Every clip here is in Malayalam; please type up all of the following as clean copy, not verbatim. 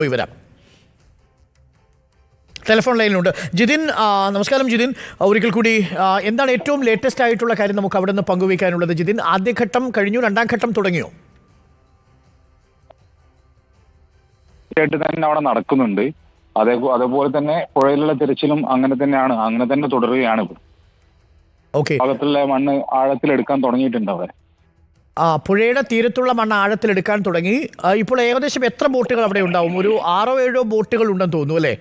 പോയി വരാം. ടെലിഫോൺ ലൈനിലുണ്ട് ജിതിൻ. നമസ്കാരം ജിതിൻ. ഒരിക്കൽ കൂടി എന്താണ് ഏറ്റവും ലേറ്റസ്റ്റ് ആയിട്ടുള്ള കാര്യം നമുക്ക് അവിടെ നിന്ന് പങ്കുവയ്ക്കാനുള്ളത്? ജിതിൻ, ആദ്യഘട്ടം കഴിഞ്ഞു, രണ്ടാം ഘട്ടം തുടങ്ങിയോ? തന്നെ അവിടെ നടക്കുന്നുണ്ട്. അതേപോലെ തന്നെ പുഴയിലുള്ള തിരച്ചിലും അങ്ങനെ തന്നെ തുടരുകയാണ്. ഭാഗത്തുള്ള മണ്ണ് ആഴത്തിലെടുക്കാൻ തുടങ്ങിയിട്ടുണ്ട് അവിടെ. പുഴയുടെ തീരത്തുള്ള മണ്ണ് ആഴത്തിലെടുക്കാൻ തുടങ്ങി. ഇപ്പോൾ ഏകദേശം എത്ര ബോട്ടുകൾ അവിടെ ഉണ്ടാവും? ഒരു 6-7 ബോട്ടുകൾ ഉണ്ടെന്ന് തോന്നുന്നു അല്ലേ?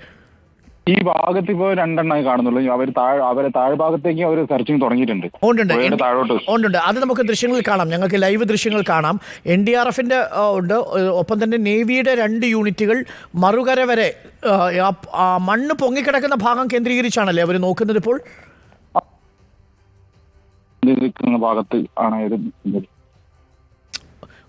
ഈ ഭാഗത്ത് ഇപ്പോൾ 2 എണ്ണമായി കാണുന്നുള്ളൂ. അവരെ താഴ്ഭാഗത്തേക്ക് അവർ സെർച്ചിങ് തുടങ്ങിയിട്ടുണ്ട്. ഉണ്ട്. അത് നമുക്ക് ദൃശ്യങ്ങളിൽ കാണാം, ഞങ്ങൾക്ക് ലൈവ് ദൃശ്യങ്ങൾ കാണാം. NDRFന്റെ ഉണ്ട്, ഒപ്പം തന്നെ നേവിയുടെ 2 യൂണിറ്റുകൾ മറുകര വരെ മണ്ണ് പൊങ്ങിക്കിടക്കുന്ന ഭാഗം കേന്ദ്രീകരിച്ചാണല്ലേ അവർ നോക്കുന്നത് ഇപ്പോൾ? ഭാഗത്ത് ആണ്.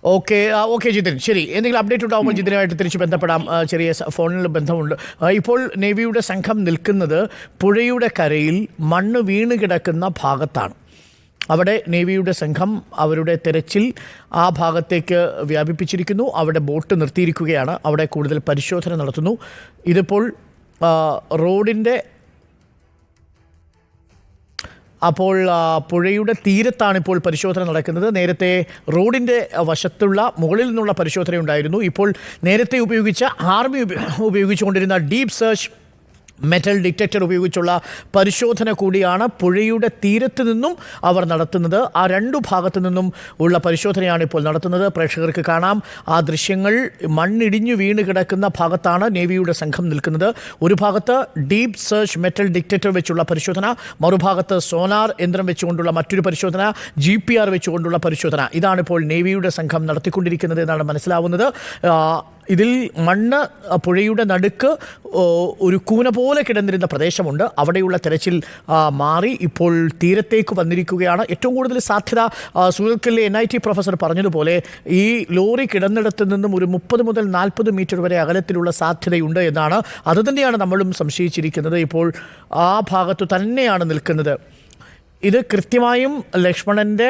ഓക്കെ ജിതിൻ, ശരി. എന്തെങ്കിലും അപ്ഡേറ്റ് ഉണ്ടാകുമ്പോൾ ജിതിനുമായിട്ട് തിരിച്ച് ബന്ധപ്പെടാം. ചെറിയ ഫോണിൽ ബന്ധമുണ്ട്. ഇപ്പോൾ നേവിയുടെ സംഘം നിൽക്കുന്നത് പുഴയുടെ കരയിൽ മണ്ണ് വീണ് കിടക്കുന്ന ഭാഗത്താണ്. അവിടെ നേവിയുടെ സംഘം അവരുടെ തെരച്ചിൽ ആ ഭാഗത്തേക്ക് വ്യാപിപ്പിച്ചിരിക്കുന്നു. അവിടെ ബോട്ട് നിർത്തിയിരിക്കുകയാണ്. അവിടെ കൂടുതൽ പരിശോധന നടത്തുന്നു. ഇതിപ്പോൾ റോഡിൻ്റെ പുഴയുടെ തീരത്താണ് ഇപ്പോൾ പരിശോധന നടക്കുന്നത്. നേരത്തെ റോഡിൻ്റെ വശത്തുള്ള മുകളിൽ നിന്നുള്ള പരിശോധന ഉണ്ടായിരുന്നു. ഇപ്പോൾ നേരത്തെ ആർമി ഉപയോഗിച്ചുകൊണ്ടിരുന്ന ഡീപ്പ് സെർച്ച് മെറ്റൽ ഡിറ്റക്ടർ ഉപയോഗിച്ചുള്ള പരിശോധന കൂടിയാണ് പുഴയുടെ തീരത്ത് നിന്നും അവർ നടത്തുന്നത്. ആ 2 ഭാഗത്തു നിന്നും ഉള്ള പരിശോധനയാണ് ഇപ്പോൾ നടത്തുന്നത്. പ്രേക്ഷകർക്ക് കാണാം ആ ദൃശ്യങ്ങൾ. മണ്ണിടിഞ്ഞു വീണ് കിടക്കുന്ന ഭാഗത്താണ് നേവിയുടെ സംഘം നിൽക്കുന്നത്. ഒരു ഭാഗത്ത് ഡീപ്പ് സെർച്ച് മെറ്റൽ ഡിറ്റക്ടർ വെച്ചുള്ള പരിശോധന, മറുഭാഗത്ത് സോനാർ യന്ത്രം വെച്ചുകൊണ്ടുള്ള മറ്റൊരു പരിശോധന, GPR വെച്ചുകൊണ്ടുള്ള പരിശോധന. ഇതാണിപ്പോൾ നേവിയുടെ സംഘം നടത്തിക്കൊണ്ടിരിക്കുന്നത് എന്നാണ് മനസ്സിലാവുന്നത്. ഇതിൽ മണ്ണ് പുഴയുടെ നടുക്ക് ഒരു കൂന പോലെ കിടന്നിരുന്ന പ്രദേശമുണ്ട്. അവിടെയുള്ള തെരച്ചിൽ മാറി ഇപ്പോൾ തീരത്തേക്ക് വന്നിരിക്കുകയാണ്. ഏറ്റവും കൂടുതൽ സാധ്യത സൂറത്തിലെ NIT പ്രൊഫസർ പറഞ്ഞതുപോലെ ഈ ലോറി കിടന്നിടത്ത് നിന്നും ഒരു 30 മുതൽ 40 മീറ്റർ വരെ അകലത്തിലുള്ള സാധ്യതയുണ്ട് എന്നാണ്. അതുതന്നെയാണ് നമ്മളും സംശയിച്ചിരിക്കുന്നത്. ഇപ്പോൾ ആ ഭാഗത്തു തന്നെയാണ് നിൽക്കുന്നത്. ഇത് കൃത്യമായും ലക്ഷ്മണൻ്റെ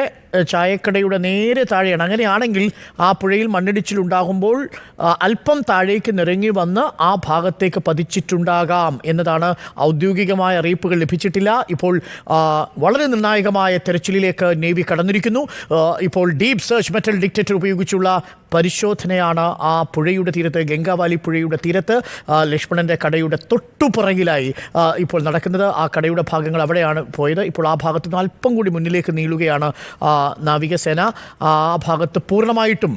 ചായക്കടയുടെ നേരെ താഴെയാണ്. അങ്ങനെയാണെങ്കിൽ ആ പുഴയിൽ മണ്ണിടിച്ചിലുണ്ടാകുമ്പോൾ അല്പം താഴേക്ക് നിറങ്ങി വന്ന് ആ ഭാഗത്തേക്ക് പതിച്ചിട്ടുണ്ടാകാം എന്നതാണ് ഔദ്യോഗികമായ അറിയിപ്പുകൾ. ലഭിച്ചിട്ടില്ല. ഇപ്പോൾ വളരെ നിർണായകമായ തെരച്ചിലിലേക്ക് നേവി കടന്നിരിക്കുന്നു. ഇപ്പോൾ ഡീപ്പ് സെർച്ച് മെറ്റൽ ഡിറ്റക്ടർ ഉപയോഗിച്ചുള്ള പരിശോധനയാണ് ആ പുഴയുടെ തീരത്ത്, ഗംഗാവാലി പുഴയുടെ തീരത്ത് ലക്ഷ്മണൻ്റെ കടയുടെ തൊട്ടുപുറകിലായി ഇപ്പോൾ നടക്കുന്നത്. ആ കടയുടെ ഭാഗങ്ങൾ അവിടെയാണ് പോയത്. ഇപ്പോൾ ആ ഭാഗത്ത് നിന്ന് അല്പം കൂടി മുന്നിലേക്ക് നീളുകയാണ് നാവികസേന. ആ ഭാഗത്ത് പൂർണ്ണമായിട്ടും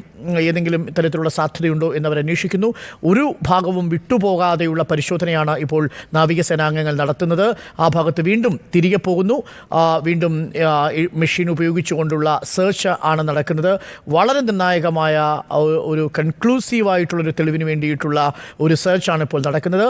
ഏതെങ്കിലും തരത്തിലുള്ള സാധ്യതയുണ്ടോ എന്നവർ അന്വേഷിക്കുന്നു. ഒരു ഭാഗവും വിട്ടുപോകാതെയുള്ള പരിശോധനയാണ് ഇപ്പോൾ നാവികസേനാംഗങ്ങൾ നടത്തുന്നത്. ആ ഭാഗത്ത് വീണ്ടും തിരികെ പോകുന്നു. വീണ്ടും മെഷീൻ ഉപയോഗിച്ചുകൊണ്ടുള്ള സെർച്ച് ആണ് നടക്കുന്നത്. വളരെ നിർണായകമായ ഒരു കൺക്ലൂസീവായിട്ടുള്ളൊരു തെളിവിന് വേണ്ടിയിട്ടുള്ള ഒരു സെർച്ചാണ് ഇപ്പോൾ നടക്കുന്നത്.